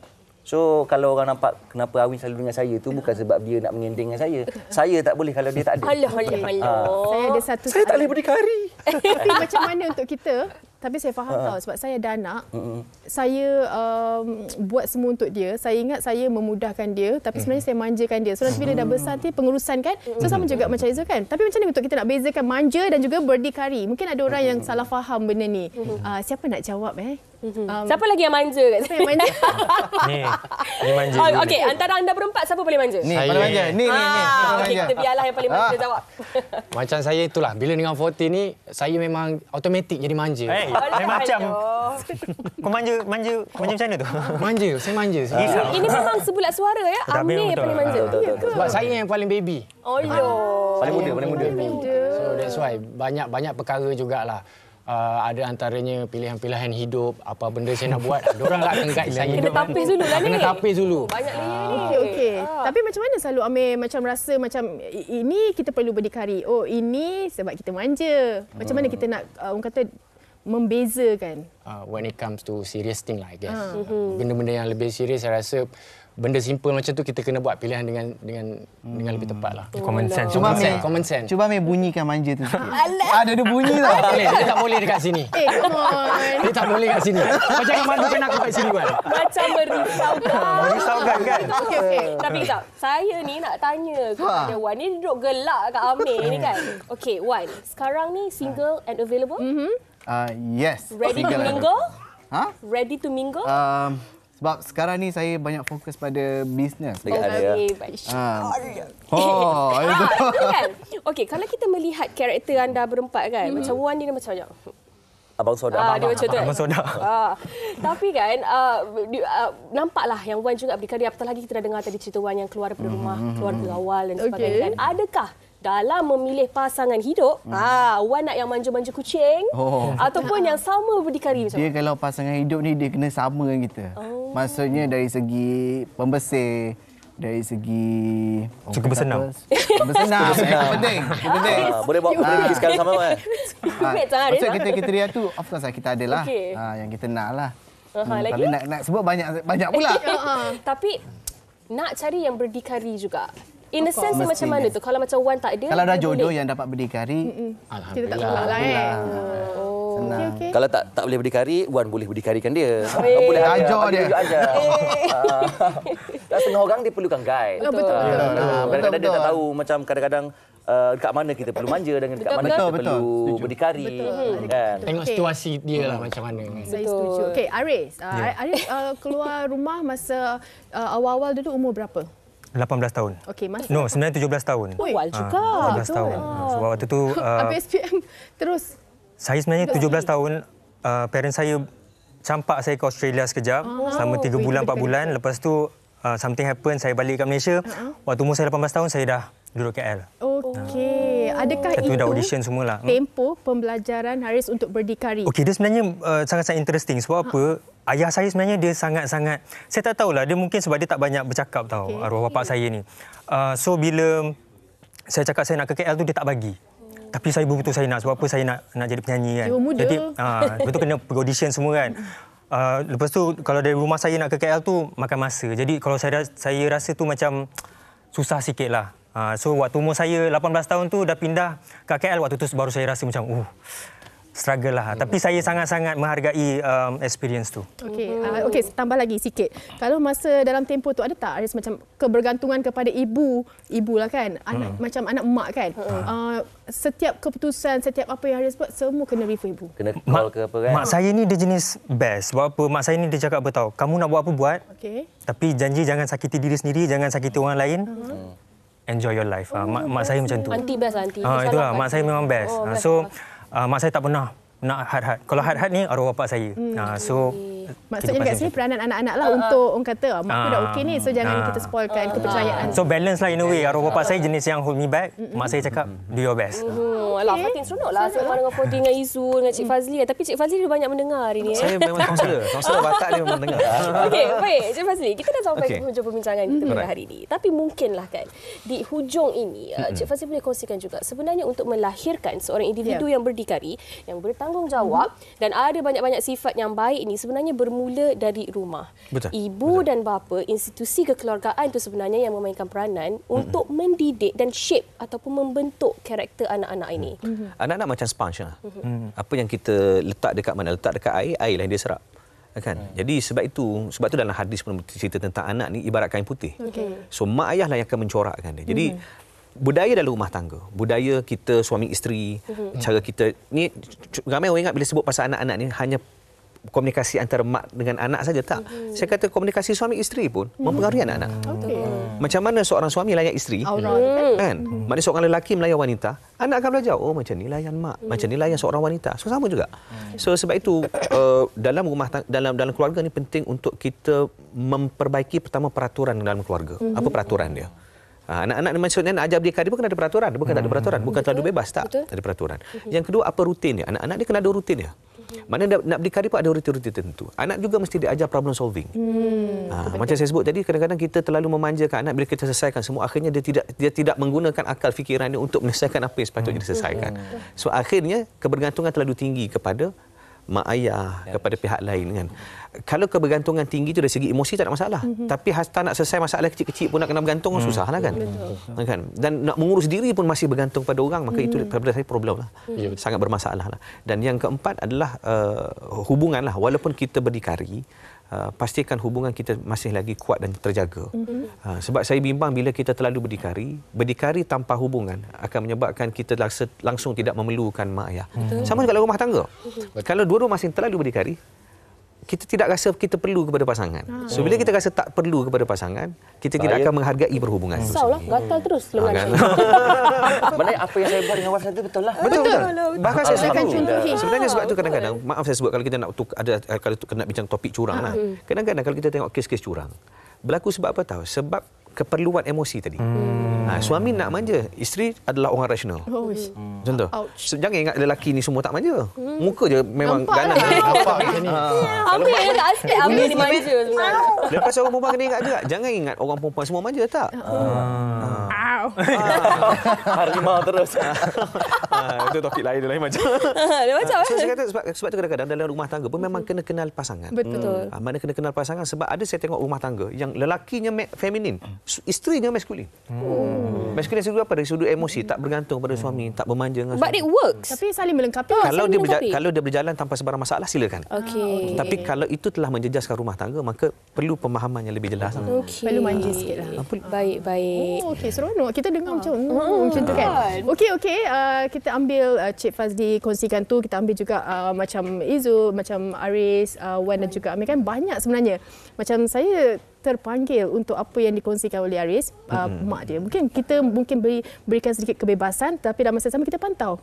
So, kalau orang nampak kenapa Awin selalu dengan saya tu bukan sebab dia nak mengendeng dengan saya. Saya tak boleh kalau dia tak ada. Alah. Saya ada satu. Saya tak boleh berdikari. Tapi macam mana untuk kita? Tapi saya faham tahu sebab saya ada anak. Saya buat semua untuk dia. Saya ingat saya memudahkan dia, tapi sebenarnya saya manjakan dia. So nanti bila dah besar nanti pengurusan kan. So sama juga macam Izu kan. Tapi macam mana untuk kita nak bezakan manja dan juga berdikari? Mungkin ada orang yang salah faham benda ni. Siapa nak jawab Siapa lagi yang manja kat Siapa yang manja? Ni manja. Okey, antara anda berempat siapa paling manja? Ni paling manja. Ni. Okey, kita biarlah yang paling manja jawab. Macam saya itulah. Bila dengan 40 ni, saya memang automatik jadi manja. Macam. Kau manja macam mana tu? Manja, saya manja. Ini memang sebulat suara ya. Amir yang paling manja. Sebab saya yang paling baby. Paling muda. So that's why banyak perkara jugalah. Ada antaranya pilihan-pilihan hidup, apa benda saya nak buat, diorang lah akan guide saya. Kena tapis dulu lah ni. Kena tapis dulu. Banyak layer ni. Okey. Tapi macam mana selalu Amir macam rasa macam ini kita perlu berdikari. Oh, ini sebab kita manja. Macam mana kita nak orang kata membezakan? When it comes to serious thing lah, I guess. Benda-benda yang lebih serius, saya rasa benda simple macam tu kita kena buat pilihan dengan lebih tepat lah. Common sense. Common sense. Cuba Mei bunyikan manja tu sikit. Ada bunyi tau. Dia tak boleh dekat sini. Come on. Dia tak boleh kat sini. Kau jangan madukan aku kat sini, Wan. Macam merisaukan. Merisaukan kan? Okey. Tapi tak, saya ni nak tanya kepada Wan. Ni duduk gelak kat Amir ni kan. Okey, Wan. Sekarang ni single and available? Yes. Ready to mingle? Ha? Ready to mingle? Sebab sekarang ni saya banyak fokus pada bisnes. Okey, baik. Itu kan? Okey, kalau kita melihat karakter anda berempat kan, macam Wan ni dia macam Abang Soda. dia macam tu. Abang Soda. Tapi kan, nampaklah yang Wan juga berdikari. Apatah lagi kita dah dengar tadi cerita Wan yang keluar daripada rumah, keluarga awal dan sebagainya. Kan? Adakah dalam memilih pasangan hidup, Wan nak yang manja-manja kucing ataupun yang sama berdikari macam dia kalau pasangan hidup ni dia kena sama dengan kita. Maksudnya dari segi pembersih, dari segi cukup bersenam. Bersenam. Penting. Boleh pergi sekali sama kan? Maksud kita lihat tu of course kita adalah yang kita nak lah. Tapi nak sebut banyak pula. Tapi nak cari yang berdikari juga. In a sense macam mana tu? Kalau macam Wan tak ada, kalau dah jodoh yang dapat berdikari, kita tak tolak lah Okay. Kalau tak boleh berdikari, Wan boleh berdikarikan dia. Boleh ajar dia. Dan setengah orang dia perlukan guide. Betul. Kadang-kadang dia tak tahu macam kadang-kadang dekat mana kita perlu manja dan dekat mana kita perlu berdikari. Kan? Tengok situasi dia lah macam mana. Saya setuju. Okey, Aris. Aris keluar rumah masa awal-awal dulu umur berapa? 18 tahun. Okey, masa sebenarnya 17 tahun. Awal juga. 17 tahun. Sebab waktu tu habis SPM terus. Saya sebenarnya 17 tahun, parents saya campak saya ke Australia sekejap selama 3 bulan 4 bulan. Lepas tu something happen, saya balik ke Malaysia. Waktu umur saya 18 tahun saya dah duduk KL. Okey. Adakah itu dah audition semualah. Tempoh pembelajaran Haris untuk berdikari? Okey, dia sebenarnya sangat-sangat interesting. Sebab apa? Ayah saya sebenarnya dia sangat-sangat, saya tak tahulah, dia mungkin sebab dia tak banyak bercakap tahu, arwah bapa saya ni. So bila saya cakap saya nak ke KL tu dia tak bagi. Tapi saya betul saya nak, sebab apa saya nak jadi penyanyi kan. Jadi betul kena pergi audition semua kan. Lepas tu kalau dari rumah saya nak ke KL tu makan masa. Jadi kalau saya rasa tu macam susah sikitlah. So waktu umur saya 18 tahun tu dah pindah ke KL, waktu tu baru saya rasa macam struggle lah. Tapi saya sangat-sangat menghargai experience tu. Okey, tambah lagi sikit. Kalau masa dalam tempoh tu ada tak Aris macam kebergantungan kepada ibu lah kan? Anak macam anak mak kan? Setiap keputusan, setiap apa yang Aris buat semua kena refer ibu. Kena call ke apa kan? Mak saya ni dia jenis best. Sebab apa? Mak saya ni dia cakap apa tahu? Kamu nak buat apa buat. Tapi janji jangan sakiti diri sendiri, jangan sakiti orang lain. Enjoy your life. Mak saya macam tu. Aunty best aunty. Itulah, mak saya memang best. Mak saya tak pernah nak hard-hard. Kalau hard-hard ni arwah bapa saya. So maksudnya kat sini peranan anak-anak lah untuk orang kata mak aku dah okey ni, so jangan kita spoilkan kepercayaan. So balance lah in a way. Arwah bapa saya jenis yang hold me back. Mak saya cakap do your best. Alah, Fatin seronok lah sama dengan Fatin dengan Izu dengan Cik Fazli. Tapi Cik Fazli dia banyak mendengar hari ni. Saya memang kaunselor batak dia memang dengar. Okey, baik Cik Fazli, kita dah sampai ke hujung perbincangan kita pada hari ini. Tapi mungkinlah kan di hujung ini Cik Fazli boleh kongsikan juga sebenarnya untuk melahirkan seorang individu yang berdikari, yang bertanggungjawab dan ada banyak-banyak sifat yang baik ini sebenarnya bermula dari rumah. Ibu dan bapa, institusi kekeluargaan itu sebenarnya yang memainkan peranan untuk mendidik dan shape ataupun membentuk karakter anak-anak ini. Anak-anak macam sponge lah. Apa yang kita letak dekat mana? Letak dekat air, air lah yang dia serap. Kan? Jadi sebab itu dalam hadis pun cerita tentang anak ni ibarat kain putih. So mak ayah lah yang akan mencorakkan dia. Jadi budaya dalam rumah tangga, budaya kita suami isteri, cara kita ni ramai orang ingat bila sebut pasal anak-anak ni hanya komunikasi antara mak dengan anak saja, tak. Saya kata komunikasi suami isteri pun mempengaruhi anak-anak. Macam mana seorang suami layan isteri, kan? Maknanya seorang lelaki melayan wanita, anak akan belajar, oh macam ni layan mak, macam ni layan seorang wanita. So sama juga. So sebab itu dalam rumah dalam keluarga ni penting untuk kita memperbaiki pertama peraturan dalam keluarga. Apa peraturan dia? Anak-anak ni maksudnya nak ajar berdikari pun kena ada peraturan. Bukan tak ada peraturan. Bukan terlalu bebas. Tak ada peraturan. Yang kedua, apa rutin dia? Anak-anak dia kena ada rutin dia. Maknanya nak berdikari pun ada rutin-rutin tertentu. Anak juga mesti diajar problem solving. Macam saya sebut tadi, kadang-kadang kita terlalu memanjakan anak bila kita selesaikan semua. Akhirnya dia tidak menggunakan akal fikiran dia untuk menyelesaikan apa yang sepatutnya diselesaikan. So akhirnya kebergantungan terlalu tinggi kepada mak ayah, kepada pihak lain kan. Kalau kebergantungan tinggi itu dari segi emosi tak ada masalah. Tapi hasta nak selesai masalah kecil-kecil pun nak kena bergantung susahlah kan. Kan. Dan nak mengurus diri pun masih bergantung pada orang, maka itu pada saya problem lah. Sangat bermasalah lah. Dan yang keempat adalah hubungan lah. Walaupun kita berdikari, pastikan hubungan kita masih lagi kuat dan terjaga. Sebab saya bimbang bila kita terlalu berdikari tanpa hubungan akan menyebabkan kita langsung tidak memerlukan mak ayah. Sama juga dalam rumah tangga. Kalau dua-dua masih terlalu berdikari, kita tidak rasa kita perlu kepada pasangan. So bila kita rasa tak perlu kepada pasangan, kita tidak akan menghargai perhubungan. Risaulah, gatal terus lengan. Maknanya apa yang saya buat dengan wife saya tu betul lah. Betul. Bahkan saya setuju. contohi. Sebenarnya sebab tu kadang-kadang, maaf saya sebut kalau kita nak kalau nak bincang topik curang lah. Kadang-kadang kalau kita tengok kes-kes curang, berlaku sebab apa tahu? Sebab keperluan emosi tadi. Suami nak manja, isteri adalah orang rasional. Contoh. Jangan ingat lelaki ni semua tak manja. Muka je memang ganas. Hampir tak aspek Amir dimanja. Lepas orang perempuan kena ingat juga, jangan ingat orang perempuan semua manja tak. Harimau terus. Itu topik lain macam. Dia macam Saya kata sebab tu kadang-kadang dalam rumah tangga pun memang kena kenal pasangan. Betul. Mana kena kenal pasangan sebab ada saya tengok rumah tangga yang lelakinya feminin, isterinya maskulin. Maskulin sudut apa? Dari sudut emosi, tak bergantung pada suami, tak bermanja dengan suami. But it works. Tapi saling melengkapi. Kalau dia berjalan tanpa sebarang masalah, silakan. Tapi kalau itu telah menjejaskan rumah tangga, maka perlu pemahaman yang lebih jelas. Perlu manja sikitlah. Baik. Okey, seronok. Kita dengar macam tu kan. Okey. Kita ambil Cik Fazli kongsikan tu. Kita ambil juga macam Izu, macam Aris, Wan dan juga Amir kan banyak sebenarnya. Macam saya terpanggil untuk apa yang dikongsikan oleh Aris, mak dia. Kita berikan sedikit kebebasan tapi dalam masa sama kita pantau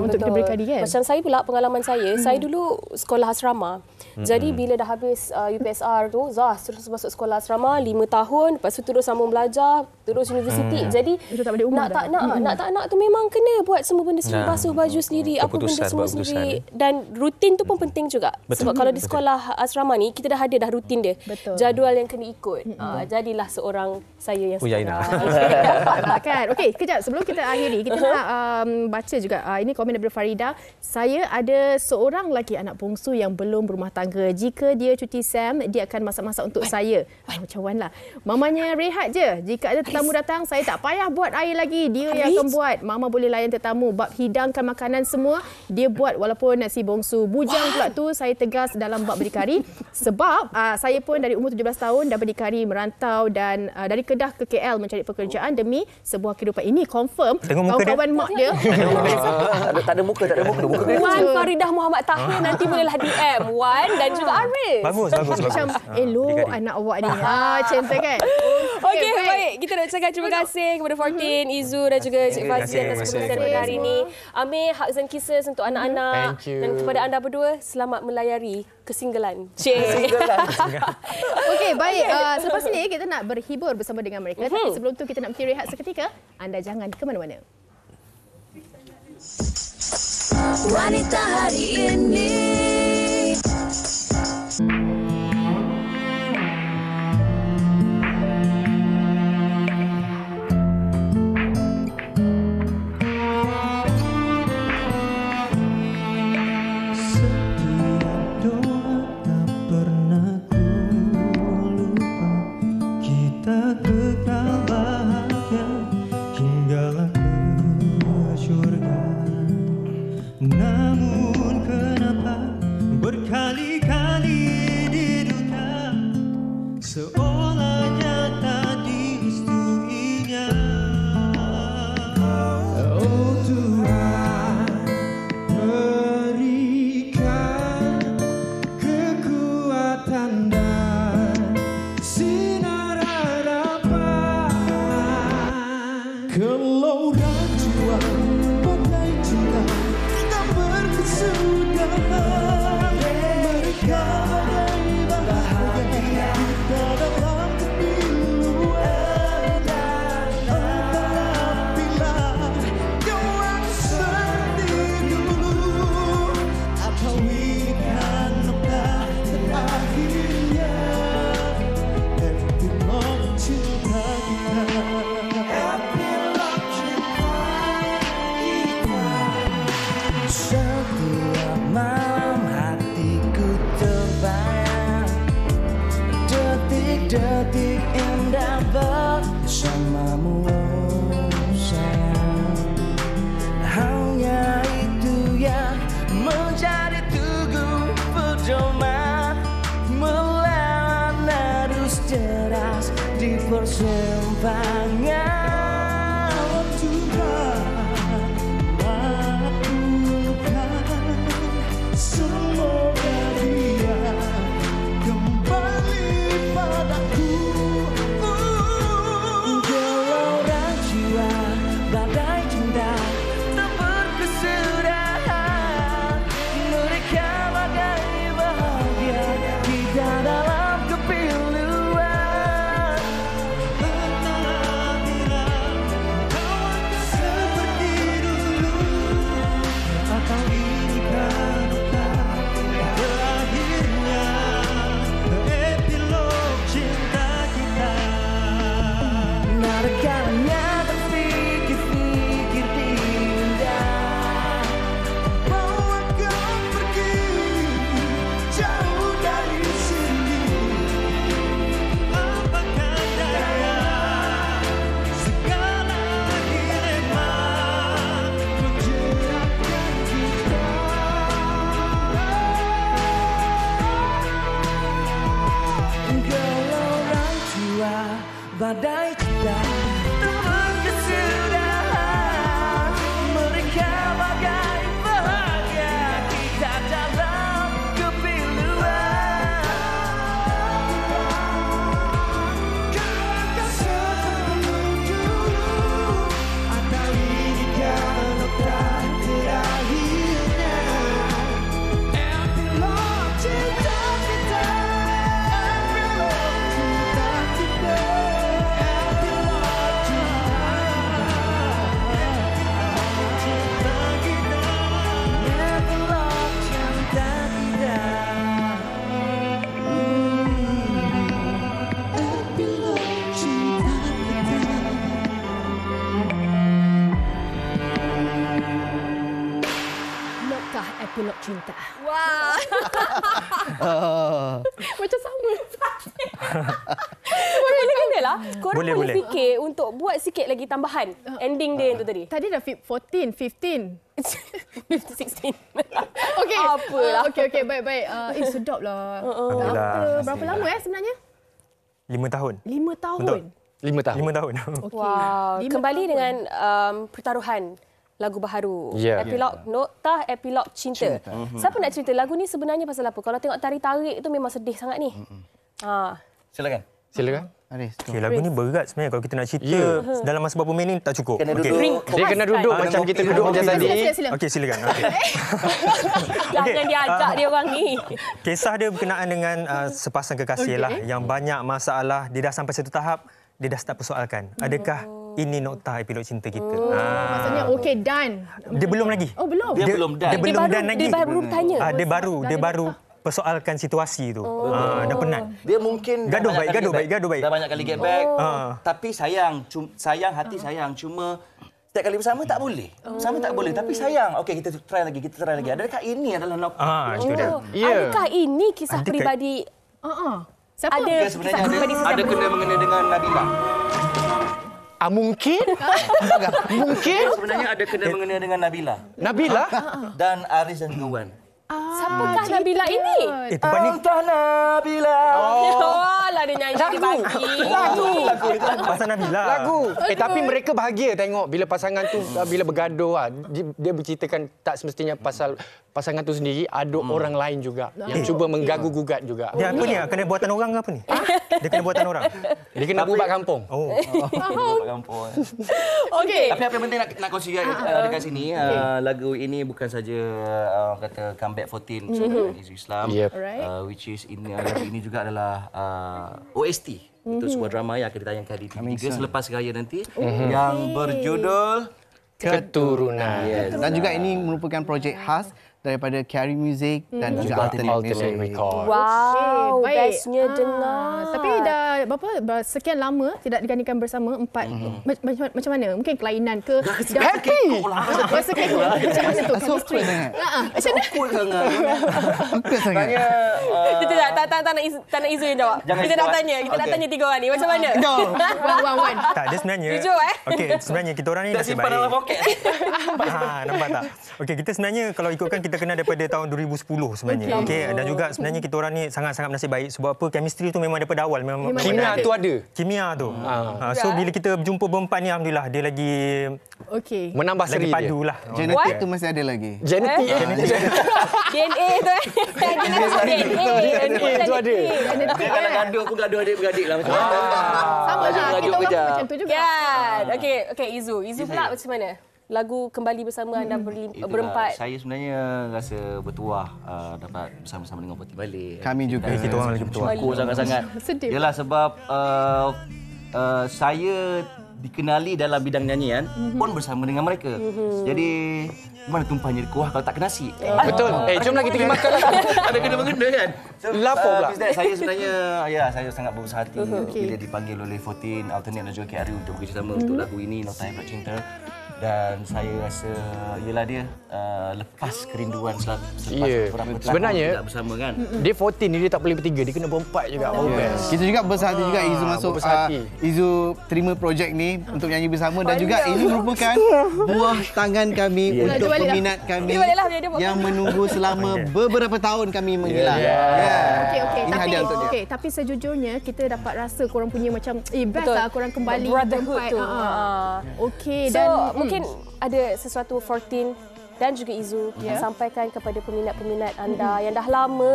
untuk kita berikan dia kan. Macam saya pula pengalaman saya dulu sekolah asrama. Jadi bila dah habis UPSR tu, terus masuk sekolah asrama 5 tahun, lepas tu terus sambung belajar, terus universiti. Jadi nak tak nak tu memang kena buat semua benda sendiri, basuh baju sendiri, apa benda semua sendiri. Dan rutin tu pun penting juga. Sebab kalau di sekolah asrama ni kita dah ada dah rutin dia. Jadual yang kena ikut. Jadilah seorang saya yang dapatlah kan. Okey, kejap sebelum kita akhiri, kita nak baca juga ini komen daripada Farida. Saya ada seorang lagi anak bongsu yang belum berumah tangga. Jika dia cuti SEM, dia akan masak-masak untuk saya. Macam Wan lah. Mamanya rehat je. Jika ada tetamu datang, saya tak payah buat air lagi. Dia yang akan buat. Mama boleh layan tetamu. Bab hidangkan makanan semua, dia buat walaupun nasi bongsu. Bujang pula tu, saya tegas dalam bab berdikari. Sebab saya pun dari umur 17 tahun dah berdikari merantau dan dari Kedah ke KL mencari pekerjaan demi sebuah kehidupan. Ini confirm kawan-kawan mak dia. Tak ada muka. Wan Faridah Muhammad Tahir nanti bolehlah DM Wan dan juga Aris. Bagus. Macam elok anak awak ni. Macam tu kan. Okey, baik. Kita nak cakap terima kasih kepada 14, Izu dan juga Cik Fazli atas perkongsian pada hari ini. Amir, hugs and kisses untuk anak-anak. Dan kepada anda berdua, selamat melayari kesinggalan. Okey, baik. Selepas ini kita nak berhibur bersama dengan mereka. Tapi sebelum tu kita nak pergi rehat seketika. Anda jangan ke mana-mana. Wanita hari ini. Namun kenapa berkali-kali detik indah bersamamu sayang. Hanya itu yang menjadi tugu pedoman melawan arus deras di persimpangan. Semoga dia kembali padaku. Gelora jiwa, badai cinta tak berkesudahan. Mereka bagai bahagia kita dalam kepiluan. Bila kau akan seperti dulu, atau ini kan berakhirnya epilog cinta kita. Nadekannya terfikir-fikir indah, bahwa kau pergi jauh dari sini. Apakah daya segala dilema menjeratkan kita? Gelorang jiwa, badai cinta tak berkesudahan. Mereka bagai bahagia kita dalam kepiluan. Kau akan seperti dulu, atau ini kan otak terakhirnya. Epilog cinta kita, epilog cinta kita, epilog cinta kita, epilog cinta kita. Epilog cinta kita. Noktah epilog cinta. Wah. Macam sama. Boleh kena lah. Korang Boleh, boleh boleh. fikir untuk buat sikit lagi tambahan ending dia tu tadi. Tadi dah 14, 15. 16. Okey. Apalah. Okey, baik. Sedap lah. Alhamdulillah. Berapa lama sebenarnya? 5 tahun. 5 tahun. Betul. 5 tahun. 5 tahun. Okey. Wow. 5 Kembali tahun. dengan pertaruhan lagu baharu. Ya. Epilog, noktah epilog cinta. Siapa nak cerita lagu ni sebenarnya pasal apa? Kalau tengok tarik-tarik tu memang sedih sangat ni. Silakan. Silakan. Aris, Okay, lagu ni berat sebenarnya kalau kita nak cerita dalam masa berapa minit tak cukup. Kena Okey. duduk. Dia kena duduk macam kita duduk macam tadi. Sila. Okey, silakan. Okey. Jangan diajak dia orang ni. Kisah dia berkenaan dengan sepasang kekasih lah yang banyak masalah. Dia dah sampai satu tahap, dia dah start persoalkan. Adakah ini noktah epilog cinta kita? Maksudnya okey, done. Dia belum lagi. Oh, belum. Dia belum done. Dia belum done lagi. Dia baru bertanya. Dia baru persoalkan situasi tu. Dah penat. Dia mungkin dah Gaduh banyak baik, kali gaduh baik. Dah banyak kali get back. Tapi sayang, hati sayang. Cuma setiap kali bersama tak boleh. Bersama tak boleh. Tapi sayang. Okey, kita try lagi. Adakah ini adalah noktah? Itu dia. Adakah ini kisah peribadi? Siapa? Ada Dia sebenarnya ada kena mengena dengan Nabila. Mungkin? Mungkin? Dia sebenarnya ada kena mengena dengan Nabila. Nabila? Dan Aris dan juga Wan. Siapakah Nabila ini? Tempat ni Entah Nabila. Oh, lah dia nyanyi dia bagi. pasal Nabila. Lagu. Tapi mereka bahagia tengok bila pasangan tu bila bergaduh lah. Dia berceritakan tak semestinya pasal pasangan tu sendiri, ada orang lain juga yang cuba menggagu gugat juga. Dia apa ni? Kena buatan orang ke apa ni? Dia kena buatan orang. Dia kena bubat kampung. Oh. Kampung. Okey. Tapi apa yang penting nak kongsi dekat sini, lagu ini bukan saja kata comeback 14 dengan isu Islam, which is lagu ini juga adalah OST untuk sebuah drama yang akan ditayangkan di TV3 selepas raya nanti yang berjudul Keturunan. Dan juga ini merupakan projek khas daripada Carry Music dan juga Alternate Music. Wow, baik. bestnya dengar. Tapi dah sekian lama tidak digandingkan bersama empat. Macam mana? Mungkin kelainan ke? Happy! Rasa kekok. Macam mana tu? Sokol sangat. Macam mana? Cool sangat. Sokol sangat. Kita tak nak Izu yang jawab. Kita nak tanya. Kita nak tanya 3 orang ni. Macam mana? Wan. Tak, dia sebenarnya... Jujur Okey, sebenarnya kita orang ni Tak nasib simpan baik. dalam poket. Nampak tak? Okey, kita sebenarnya kalau ikutkan kita kenal daripada tahun 2010 sebenarnya. Okey, dan juga sebenarnya kita orang ni sangat-sangat nasib baik sebab apa? Chemistry tu memang daripada awal memang Kimia tu ada. Kimia tu. So bila kita berjumpa berempat ni alhamdulillah dia lagi menambah lagi seri dia. padu lah. Genetik tu masih ada lagi. Genetik. DNA tu DNA tu ada. Kalau gaduh pun gaduh adik-beradik lah macam mana. Sama lah. Kita orang macam tu juga. Kan. Okey, Izu pula macam mana? Lagu Kembali Bersama anda berempat. Saya sebenarnya rasa bertuah dapat bersama-sama dengan Poti balik. Kami juga. Kita orang lagi bertuah. Syukur sangat-sangat. Sedih. Yalah sebab saya dikenali dalam bidang nyanyian pun bersama dengan mereka. Jadi mana tumpahnya kuah kalau tak kena nasi. Betul. Jomlah kita pergi makan lah. Ada kena-mengena kan. Lapor pula. Saya sebenarnya saya sangat berbesar hati bila dipanggil oleh 14 Alternate dan juga KRU untuk bekerjasama untuk lagu ini Nota Yang Cinta. Dan saya rasa ialah dia lepas kerinduan selepas beberapa tahun sebenarnya tidak bersama kan. Dia 14 ni dia tak boleh bertiga, dia kena berempat juga. Kita juga besar hati juga Izu masuk Izu terima projek ni untuk nyanyi bersama dan juga ini merupakan buah tangan kami untuk peminat kami yang menunggu selama beberapa tahun kami menghilang. Okey. Ini hadiah untuk dia. Tapi sejujurnya kita dapat rasa korang punya macam best lah korang kembali Brotherhood tu. Okey, So, dan mungkin ada sesuatu 14 dan juga Izu sampaikan kepada peminat-peminat anda yang dah lama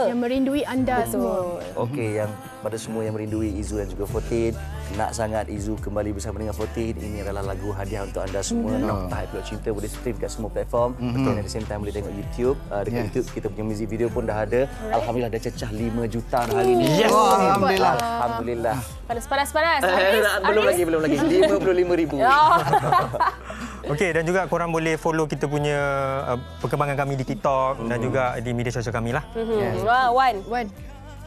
yang merindui anda semua. Okey, yang pada semua yang merindui Izu dan juga 14, nak sangat Izu kembali bersama dengan 14. Ini adalah lagu hadiah untuk anda semua. Nota Yang Cinta boleh stream kat semua platform. Dan at the same time boleh tengok YouTube. Dekat YouTube kita punya music video pun dah ada. Alhamdulillah dah cecah 5 juta hari ini. Yes. Alhamdulillah. Panas. Belum lagi. 55,000. Okey, dan juga korang boleh follow kita punya perkembangan kami di TikTok dan juga di media sosial kami lah. Wan.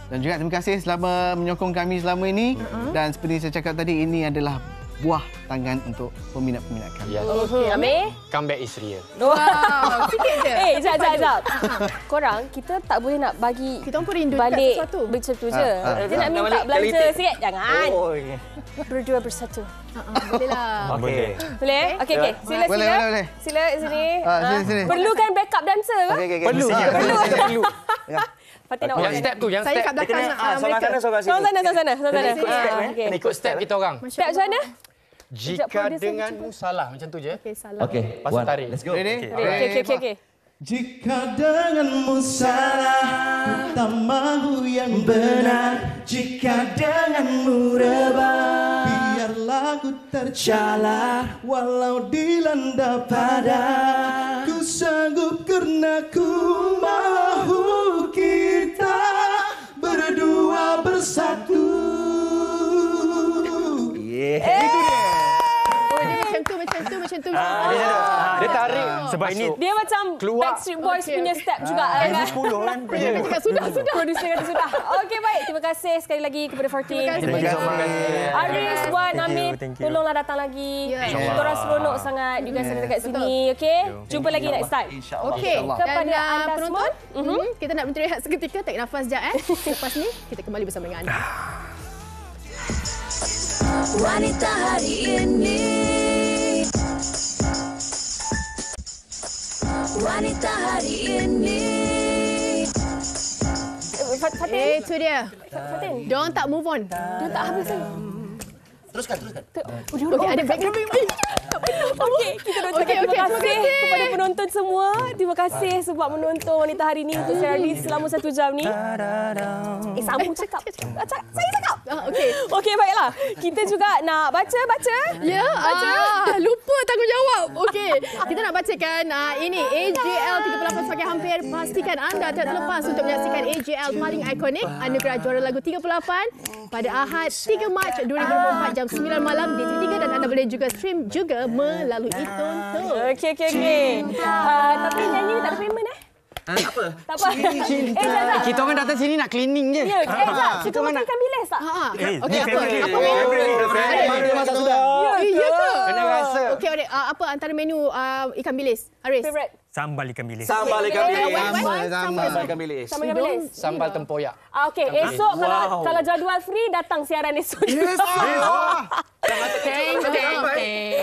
Dan juga terima kasih selama menyokong kami selama ini. Dan seperti saya cakap tadi, ini adalah buah tangan untuk peminat-peminat kami. Amir? Comeback is real. Wow, sikit je. Sekejap. Korang, kita tak boleh nak bagi kita pun rindu balik sesuatu. macam tu je. Kita nak minta belanja sikit. Jangan. Berdua bersatu. Boleh lah. Boleh. Boleh? Okey. Sila. Boleh. Sila sini. Sini. Perlukan backup dancer ke? Perlu. Fatin nak Yang step tu, yang Saya kat step. belakang Seorang Sana. Kena ikut step kita orang. Step macam mana? Jika denganmu salah, macam tu je. Okey, salah. Lepas tu tarik. Let's go. Okey. Jika denganmu salah, tak mahu yang benar. Jika denganmu rebah, biarlah ku tercalar. Walau dilanda pada, ku sanggup karena ku mahu kita berdua bersatu. Macam tu. Dia tarik. Sebab ini Dia macam Backstreet Boys punya step juga. 2010 kan. Sudah. Producer kata sudah. Okey, baik. Terima kasih sekali lagi kepada 14. Terima kasih so much. Aris, Wan, Amir, tolonglah datang lagi. Korang seronok sangat juga sampai dekat sini. Okey? Jumpa lagi next time. Okey. Kepada anda penonton, semua. kita nak berrehat seketika, tarik nafas sekejap. Lepas ni, kita kembali bersama dengan anda. Wanita hari ini, wanita hari ini. Fatin. Itu dia. Fatin. Diorang tak move on. Dia tak habis lagi. Teruskan. Okey, ada background. Okey, kita nak cakap terima kasih kepada penonton semua. Terima kasih sebab menonton Wanita Hari Ini untuk sehari selama 1 jam ni. Sambung cakap. Saya cakap. Okey, baiklah. Kita juga nak baca. Ya, lupa tanggungjawab. Okey, kita nak bacakan ini AJL 38 semakin hampir. Pastikan anda tak terlepas untuk menyaksikan AJL paling ikonik, anugerah juara lagu 38 pada Ahad 3 Mac 2024 jam 9 malam di TV3 dan anda boleh juga stream juga melalui Tonton. Okey. Tapi nyanyi tak ada payment Apa? Tak apa. Zat. Kita orang datang sini nak cleaning je. Ya, Zat. Kita makan ikan bilis tak? Okey, apa? Mari masak sudah. Ya ke? Kena rasa. Okey, adik, apa antara menu ikan bilis? Haris. Favorite. Sambal ikan bilis. Sambal ikan bilis. Sambal ikan bilis. Sambal ikan bilis. Sambal tempoyak. Okey, esok kalau jadual free datang siaran esok. Yes. Teng. Okey.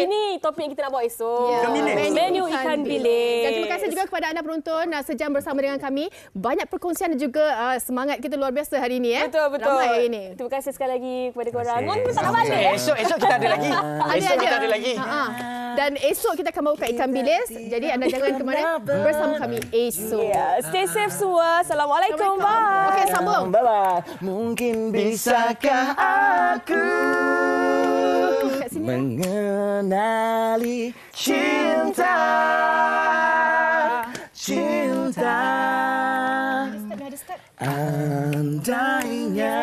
Ini topik yang kita nak bawa esok. Menu ikan bilis. Dan terima kasih juga kepada anda penonton sejam bersama dengan kami. Banyak perkongsian dan juga semangat kita luar biasa hari ini. Betul. Ramai hari ini. Terima kasih sekali lagi kepada korang. Ngon pun tak nak balik. Esok kita ada lagi. Esok kita ada lagi. Dan esok kita akan bawakan ikan bilis. Jadi anda jangan ke mana. Bersama kami esok. Stay safe semua. Assalamualaikum. Bye. Okey, sambung. Bye-bye. Mungkin bisakah aku mengenali cinta. Andainya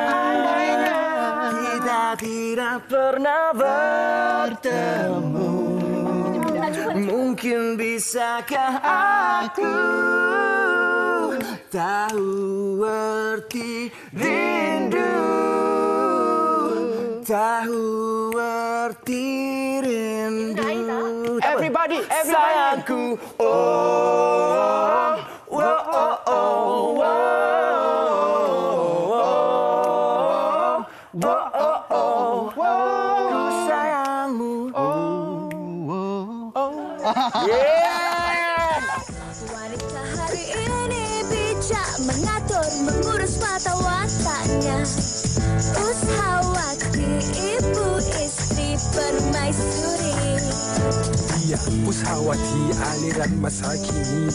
kita tidak pernah bertemu, mungkin bisakah aku tahu arti rindu, tahu arti rindu. Everybody. Sayangku, ku sayangmu. Wanita hari ini bijak mengatur, mengurus mata wataknya. Ushawati, ibu istri permaisuri. Dia Ushawati aliran masa kini.